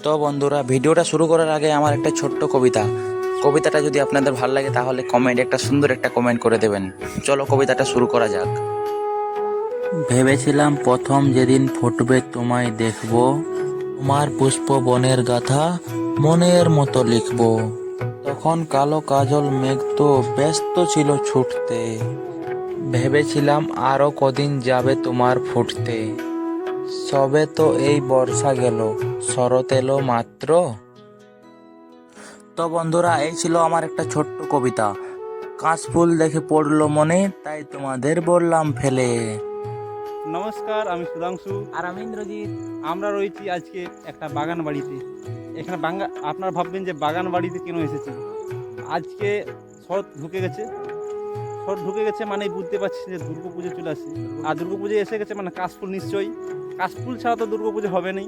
তো বন্ধুরা, ভিডিওটা শুরু করার আগে আমার একটা ছোট্ট কবিতাটা যদি আপনাদের ভালো লাগে তাহলে একটা সুন্দর একটা কমেন্ট করে দেবেন। চলো কবিতাটা শুরু করা যাক। ভেবেছিলাম প্রথম যেদিন ফুটবে তোমায় দেখব, তোমার পুষ্প বনের গাথা মনের মতো লিখব। তখন কালো কাজল মেঘ তো ব্যস্ত ছিল ছুটতে, ভেবেছিলাম আরো কদিন যাবে তোমার ফুটতে। সবে তো এই বর্ষা গেল, শরৎ এলো মাত্র। তো বন্ধুরা, এই ছিল আমার একটা ছোট্ট কবিতা। কাশফুল দেখে পড়লো মনে, তাই তোমাদের বললাম ফেলে। নমস্কার, আমি সুধাংশু। আর আমি ইন্দ্রজিৎ। আমরা রয়েছি আজকে একটা বাগান বাড়িতে। এখানে আপনারা ভাববেন যে বাগান বাড়িতে কেন এসেছি। আজকে শরৎ ঢুকে গেছে। শরৎ ঢুকে গেছে মানে বুঝতে পারছি যে দুর্গা পুজো চলে আসছে। আর দুর্গা পুজো এসে গেছে মানে কাশফুল নিশ্চয়ই। কাশফুল ছাড়া তো দুর্গা পুজো হবে না।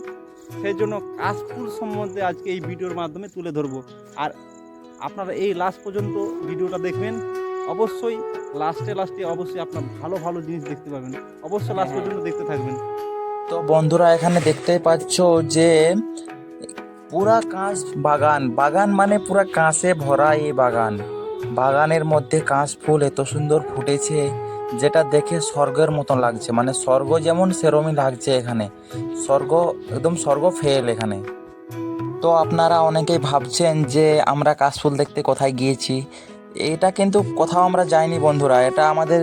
সেই জন্য কাশফুল সম্বন্ধে আজকে এই ভিডিওর মাধ্যমে তুলে ধরবো। আর আপনারা এই লাস্ট পর্যন্ত ভিডিওটা দেখবেন। অবশ্যই লাস্টে অবশ্যই আপনার ভালো ভালো জিনিস দেখতে পাবেন। অবশ্যই লাস্ট পর্যন্ত দেখতে থাকবেন। তো বন্ধুরা, এখানে দেখতেই পাচ্ছ যে পুরা কাঁচ বাগান, বাগান মানে পুরা কাঁচে ভরা এই বাগান। বাগানের মধ্যে কাঁচ ফুল এত সুন্দর ফুটেছে, যেটা দেখে স্বর্গের মতন লাগছে। মানে স্বর্গ যেমন সেরমই লাগছে এখানে। স্বর্গ, একদম স্বর্গ ফেল এখানে। তো আপনারা অনেকেই ভাবছেন যে আমরা কাশফুল দেখতে কোথায় গিয়েছি। এটা কিন্তু কোথাও আমরা যাইনি বন্ধুরা, এটা আমাদের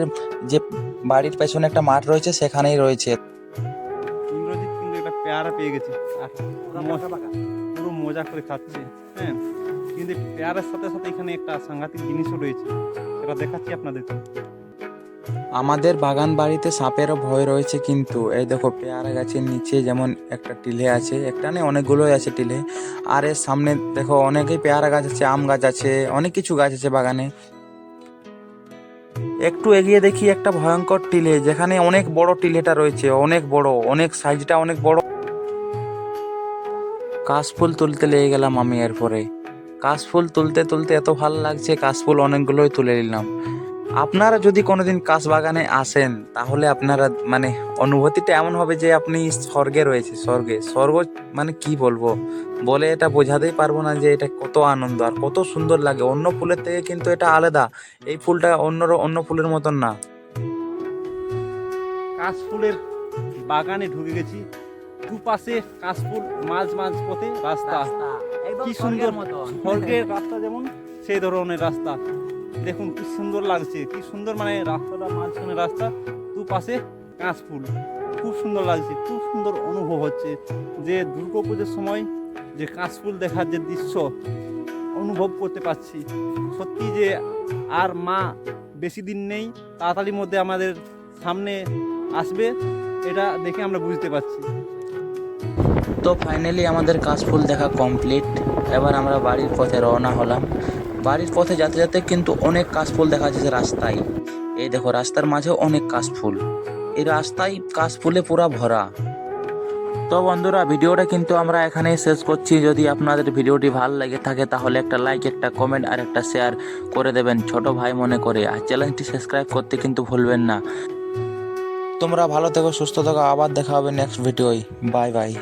যে বাড়ির পেছনে একটা মাঠ রয়েছে সেখানেই রয়েছে। ইন্দ্রজিৎ কিন্তু একটা পেয়ারা পেয়ে গেছে আর পুরো মজা করে খাচ্ছে। হ্যাঁ, কিন্তু পেয়ারার সাথে সাথে এখানে একটা সাংঘাতিক জিনিসও রয়েছে, সেটা দেখাচ্ছি আপনাদেরকে। আমাদের বাগান বাড়িতে সাপেরও ভয় রয়েছে, কিন্তু এই দেখো পেয়ারা গাছের নিচে যেমন একটা টিলে আছে, একটা নেই অনেকগুলোই আছে টিলে। আর এর সামনে দেখো অনেকেই পেয়ারা গাছ আছে, আম গাছ আছে, অনেক কিছু গাছ আছে বাগানে। একটু এগিয়ে দেখি একটা ভয়ঙ্কর টিলে, যেখানে অনেক বড় টিলেটা রয়েছে, অনেক বড়, অনেক সাইজটা অনেক বড়। কাশফুল তুলতে লেগে গেলাম আমি। এরপরে কাশফুল তুলতে তুলতে এত ভালো লাগছে, কাশফুল অনেকগুলোই তুলে নিলাম। আপনারা যদি কোনোদিন কাশ বাগানে আসেন তাহলে আপনারা মানে অনুভূতিটা এমন হবে যে আপনি স্বর্গে রয়েছে, স্বর্গে। স্বর্গ মানে কি বলবো, বলে এটা বোঝাতেই পারবো না যে এটা কত আনন্দ আর কত সুন্দর লাগে। অন্য ফুলের থেকে কিন্তু এটা আলাদা। এই ফুলটা অন্য ফুলের মতন না। কাশফুলের বাগানে ঢুকে গেছি। দুপাশে কাশফুল, মাঝ পথে রাস্তা। কি সুন্দর, স্বর্গের রাস্তা যেমন সেই ধরনের রাস্তা। দেখুন কি সুন্দর লাগছে, কি সুন্দর, মানে রাস্তাটা মাঝখানে রাস্তা, দুপাশে কাশফুল। খুব সুন্দর লাগছে, খুব সুন্দর অনুভব হচ্ছে যে দুর্গা পুজোর সময় যে কাশফুল দেখার যে দৃশ্য অনুভব করতে পারছি। সত্যি যে আর মা বেশি দিন নেই, তাড়াতাড়ির মধ্যে আমাদের সামনে আসবে, এটা দেখে আমরা বুঝতে পারছি। তো ফাইনালি আমাদের কাশফুল দেখা কমপ্লিট। এবার আমরা বাড়ির পথে রওনা হলাম। বাড়ির পথে যেতে যেতে কিন্তু অনেক কাশফুল দেখা যাচ্ছে রাস্তায়। এই দেখো রাস্তার মাঝে অনেক কাশফুল, এই রাস্তায় কাশফুলে পুরা ভরা। তো বন্ধুরা, ভিডিওটা কিন্তু আমরা এখানেই শেষ করছি। যদি আপনাদের ভিডিওটি ভালো লেগে থাকে তাহলে একটা লাইক, একটা কমেন্ট আর একটা শেয়ার করে দেবেন ছোট ভাই মনে করে। আর চ্যানেলটি সাবস্ক্রাইব করতে কিন্তু ভুলবেন না। তোমরা ভালো থেকো, সুস্থ থেকো, আবার দেখা হবে নেক্সট ভিডিওয়। Bye bye.